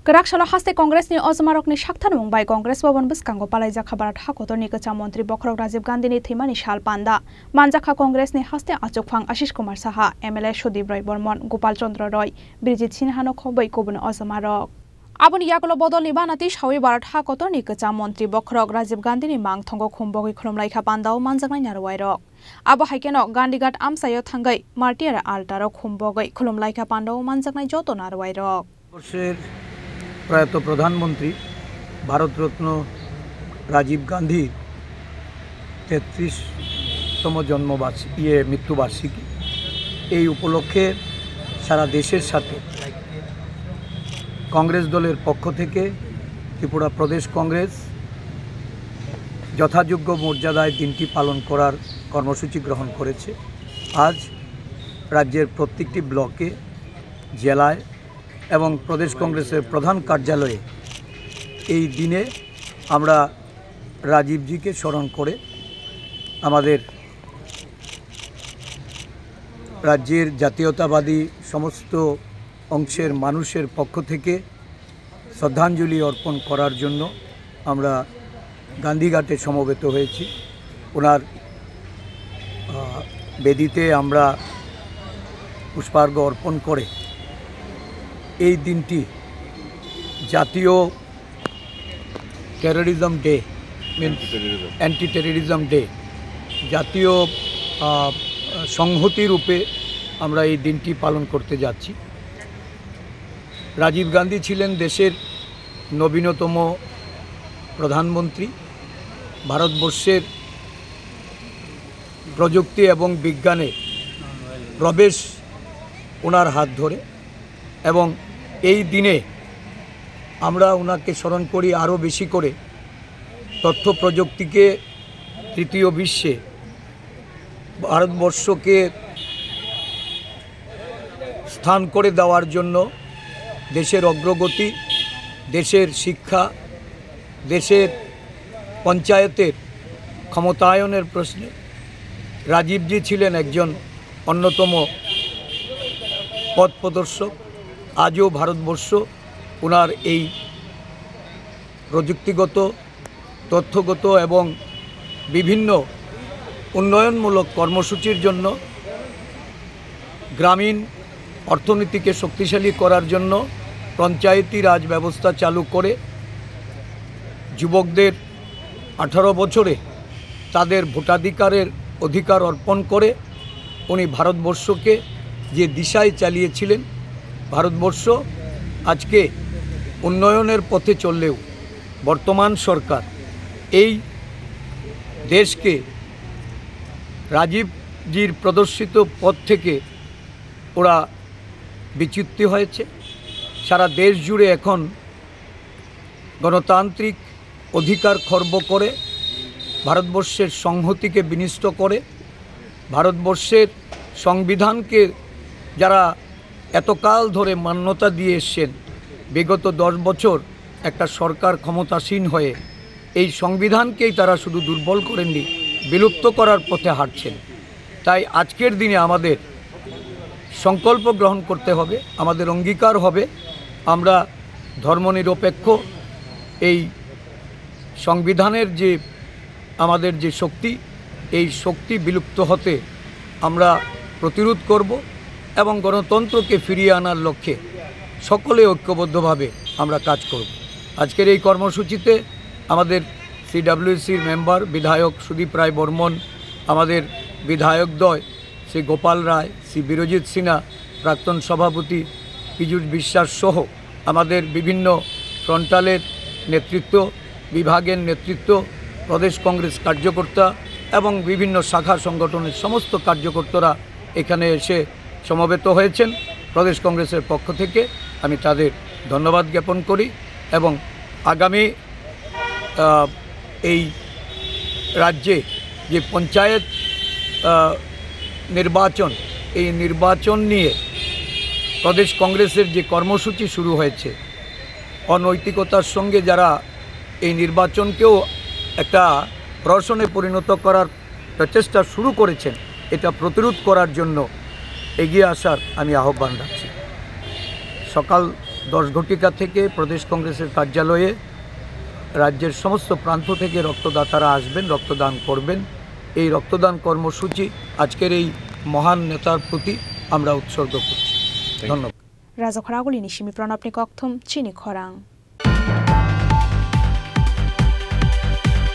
Gerakshalo haste Kongresni Ozmarokni Shaktan Mumbai Kongres Bhavan Biskango Palaijaka Barat Hakotorni Kacha Mantri Bokrok Rajiv Gandhini Thimani Shal Panda Manjaka Kongresni haste Achokphang Ashish Kumar Saha MLA Sudip Roy Bormon Gopal Chandra Roy Brijit Sinhano Khobai Kobun Ozmarok Aboni Yakolo Bodol Nibanati Shawi Barat Hakotorni Kacha Mantri Bokrok Rajiv Gandhini Mang Thongo Khumbogi Khulumlaika Pandao Manjaknai Narwairok Abo Haikeno Gandigat Amsayo Thangai Martiara Altaro Khumbogi Khulumlaika Pandao Manjaknai Joto Narwairok प्रयात प्रधानमंत्री भारत रत्न राजीव गांधी 33तम जन्मबार्षिकी मृत्युबार्षिकी এই উপলক্ষে সারা দেশের সাথে কংগ্রেস দলের পক্ষ থেকে ত্রিপুরা প্রদেশ কংগ্রেস যথাযোগ্য মর্যাদায় দিনটি পালন করার কর্মসূচি গ্রহণ করেছে। আজ রাজ্যের প্রত্যেকটি ব্লকে জেলায় এবং প্রদেশ কংগ্রেসের প্রধান কার্যালয়ে এই দিনে আমরা রাজীবজিকে স্মরণ করে আমাদের রাজ্যের জাতীয়তাবাদী সমস্ত অংশের মানুষের পক্ষ থেকে শ্রদ্ধাঞ্জলি অর্পণ করার জন্য আমরা গান্ধীঘাটে সমবেত হয়েছি। ওনার বেদিতে আমরা পুষ্পার্ঘ্য অর্পণ করে এই দিনটি জাতীয় terrorism day anti terrorism day জাতীয় সংহতি রূপে আমরা এই দিনটি পালন করতে যাচ্ছি। রাজীব গান্ধী ছিলেন দেশের নবীনতম প্রধানমন্ত্রী। ভারতবর্ষের প্রযুক্তি এবং বিজ্ঞানে প্রবেশ ওনার হাত ধরে এবং এই দিনে আমরা ওনাকে স্মরণ করি আরও বেশি করে তথ্য প্রযুক্তিকে তৃতীয় বিশ্বে ভারতবর্ষকে স্থান করে দেওয়ার জন্য দেশের অগ্রগতি, দেশের শিক্ষা, দেশের পঞ্চায়েতের ক্ষমতায়নের প্রশ্নে রাজীবজি ছিলেন একজন অন্যতম পথ প্রদর্শক। আজও ভারতবর্ষ ওনার এই প্রযুক্তিগত, তথ্যগত এবং বিভিন্ন উন্নয়নমূলক কর্মসূচির জন্য গ্রামীণ অর্থনীতিকে শক্তিশালী করার জন্য পঞ্চায়েতি রাজ ব্যবস্থা চালু করে যুবকদের 18 বছরে তাদের ভোটাধিকারের অধিকার অর্পণ করে উনি ভারতবর্ষকে যে দিশায় চালিয়েছিলেন। ভারতবর্ষ আজকে উন্নয়নের পথে চললেও বর্তমান সরকার এই দেশকে রাজীবজির প্রদর্শিত পথ থেকে ওরা বিচ্যুত হয়েছে। সারা দেশ জুড়ে এখন গণতান্ত্রিক অধিকার খর্ব করে ভারতবর্ষের সংহতিকে বিনষ্ট করে ভারতবর্ষের সংবিধানকে যারা এতকাল ধরে মান্যতা দিয়ে এসছেন, বিগত 10 বছর একটা সরকার ক্ষমতাসীন হয়ে এই সংবিধানকেই তারা শুধু দুর্বল করেননি, বিলুপ্ত করার পথে হাঁটছেন। তাই আজকের দিনে আমাদের সংকল্প গ্রহণ করতে হবে, আমাদের অঙ্গীকার হবে আমরা ধর্মনিরপেক্ষ এই সংবিধানের যে আমাদের যে শক্তি, এই শক্তি বিলুপ্ত হতে আমরা প্রতিরোধ করব এবং গণতন্ত্রকে ফিরিয়ে আনার লক্ষ্যে সকলে ঐক্যবদ্ধভাবে আমরা কাজ করব। আজকের এই কর্মসূচিতে আমাদের সিডব্লিউসির মেম্বার বিধায়ক সুদীপ রায় বর্মন, আমাদের বিধায়কদ্বয় শ্রী গোপাল রায়, শ্রী বিরজিৎ সিনহা, প্রাক্তন সভাপতি পীযূষ বিশ্বাস সহ আমাদের বিভিন্ন ফ্রন্টালের নেতৃত্ব, বিভাগের নেতৃত্ব, প্রদেশ কংগ্রেস কার্যকর্তা এবং বিভিন্ন শাখা সংগঠনের সমস্ত কার্যকর্তারা এখানে এসে সমবেত হয়েছেন। প্রদেশ কংগ্রেসের পক্ষ থেকে আমি তাদের ধন্যবাদ জ্ঞাপন করি এবং আগামী এই রাজ্যে যে পঞ্চায়েত নির্বাচন, এই নির্বাচন নিয়ে প্রদেশ কংগ্রেসের যে কর্মসূচি শুরু হয়েছে, অনৈতিকতার সঙ্গে যারা এই নির্বাচনকেও একটা প্রহসনে পরিণত করার প্রচেষ্টা শুরু করেছেন, এটা প্রতিরোধ করার জন্য এগিয়ে আসার আমি আহ্বান রাখছি। সকাল 10 ঘটিকা থেকে প্রদেশ কংগ্রেসের কার্যালয়ে রাজ্যের সমস্ত প্রান্ত থেকে রক্তদাতারা আসবেন, রক্তদান করবেন। এই রক্তদান কর্মসূচি আজকের এই মহান নেতার প্রতি আমরা উৎসর্গ করছি। ধন্যবাদ। রাজা খরাগুলি নিশিমি প্রণবনি কক্থম চিনি খরাং।